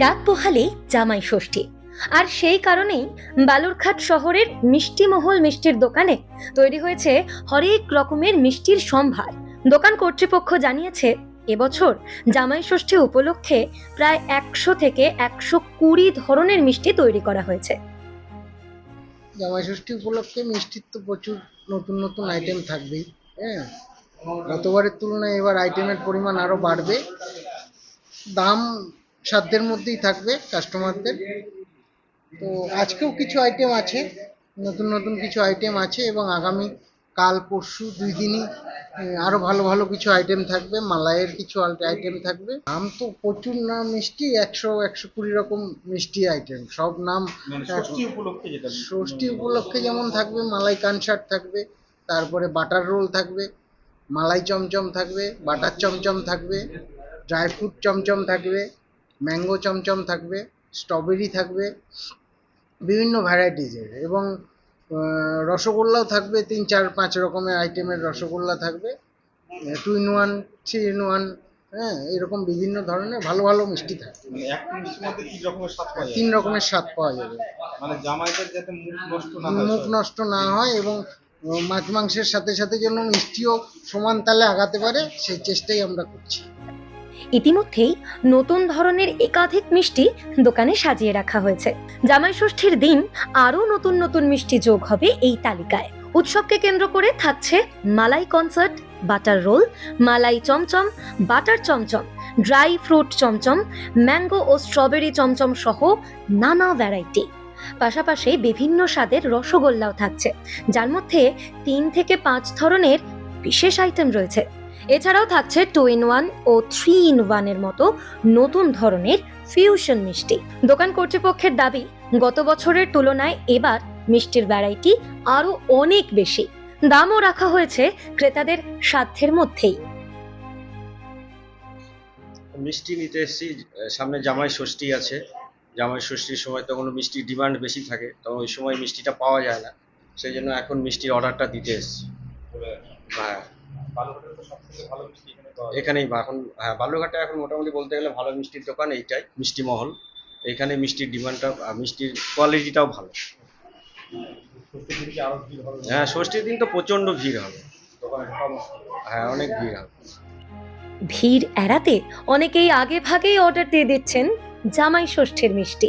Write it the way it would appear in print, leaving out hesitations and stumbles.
রাত পোহালেই জামাই ষষ্ঠী, আর সেই কারণেই বালুরঘাট শহরের মিষ্টিমহল মিষ্টির দোকানে তৈরি হয়েছে হরেক রকমের মিষ্টির সম্ভার। দোকান কর্তৃপক্ষ জানিয়েছে, এবছর জামাই ষষ্ঠী উপলক্ষে প্রায় 100 থেকে 120 ধরনের মিষ্টি তৈরি করা হয়েছে। জামাই ষষ্ঠী উপলক্ষে মিষ্টির তো প্রচুর নতুন নতুন আইটেম থাকবেই। হ্যাঁ, গতবারের তুলনায় এবার আইটেমের পরিমাণ আরো বাড়বে। দাম সাধ্যের মধ্যেই থাকবে কাস্টমারদের। তো আজকেও কিছু আইটেম আছে, নতুন নতুন কিছু আইটেম আছে, এবং আগামী কাল পরশু 2 দিনই আরো ভালো ভালো কিছু আইটেম থাকবে। মালাইয়ের কিছু আইটেম থাকবে। নাম তো প্রচুর, নাম মিষ্টি 100-120 রকম মিষ্টি আইটেম, সব নাম। ষষ্ঠী উপলক্ষে যেমন থাকবে মালাই কানসার্ট থাকবে, তারপরে বাটার রোল থাকবে, মালাই চমচম থাকবে, বাটার চমচম থাকবে, ড্রাই ফ্রুট চমচম থাকবে, ম্যাঙ্গো চমচম থাকবে, স্ট্রবেরি থাকবে, বিভিন্ন ভ্যারাইটিজের, এবং রসগোল্লাও থাকবে। 3-4-5 রকমের আইটেমের রসগোল্লা থাকবে, 2 in 1, 3 in 1, হ্যাঁ, এরকম বিভিন্ন ধরনের ভালো ভালো মিষ্টি থাকবে। মানে একটা মিষ্টির মধ্যে 3 রকমের স্বাদ পাওয়া যায়। 3 রকমের স্বাদ পাওয়া যাবে, মানে জামাইদের যাতে মুখ নষ্ট না হয়, মুখ নষ্ট না হয়, এবং মাছ মাংসের সাথে সাথে যেন মিষ্টিও সমান তালে আগাতে পারে, সেই চেষ্টাই আমরা করছি। ইতিমধ্যেই নতুন ধরনের একাধিক মিষ্টি দোকানে সাজিয়ে রাখা হয়েছে। জামাই ষষ্ঠীর দিন আরো নতুন নতুন মিষ্টি যোগ হবে এই তালিকায়। উৎসবকে কেন্দ্র করে থাকছে malai concert, butter roll, malai chamcham, butter chamcham, dry fruit chamcham, mango ও স্ট্রবেরি চমচম সহ নানা ভ্যারাইটি। পাশাপাশি বিভিন্ন স্বাদের রসগোল্লাও থাকছে, যার মধ্যে 3 থেকে 5 ধরনের বিশেষ আইটেম রয়েছে। এছাড়াও থাকছে 2 in 1 ও 3 in 1 এর মতো নতুন ধরনের ফিউশন মিষ্টি। দোকান কর্তৃপক্ষের দাবি, গত বছরের তুলনায় এবার মিষ্টির ভ্যারাইটি আরো অনেক বেশি। দামও রাখা হয়েছে ক্রেতাদের সাধ্যের মধ্যেই। মিষ্টি নিতে এসেছি, সামনে জামাই ষষ্ঠী আছে। জামাই ষষ্ঠীর সময় তখন মিষ্টির ডিমান্ড বেশি থাকে, তখন ওই সময় মিষ্টিটা পাওয়া যায় না, সেই জন্য এখন মিষ্টির অর্ডারটা দিতে এসেছি। হ্যাঁ, বালুরঘাটের তো সবথেকে ভালো মিষ্টি এখানে পাওয়া যায়। এখানেই এখন, হ্যাঁ, বালুরঘাটে এখন মোটামুটি বলতে গেলে ভালো মিষ্টির দোকান এইটাই, মিষ্টি মহল। এখানে মিষ্টির ডিমান্ডটা, মিষ্টির কোয়ালিটিটাও ভালো। ষষ্ঠীর দিন কি আরো ভিড় হবে? হ্যাঁ, ষষ্ঠীর দিন তো প্রচণ্ড ভিড় হবে। দোকানে সব হ্যাঁ, অনেক ভিড় হবে। ভিড় এড়াতে অনেকেই আগে ভাগেই অর্ডার দিয়ে দিচ্ছেন জামাই ষষ্ঠীর মিষ্টি।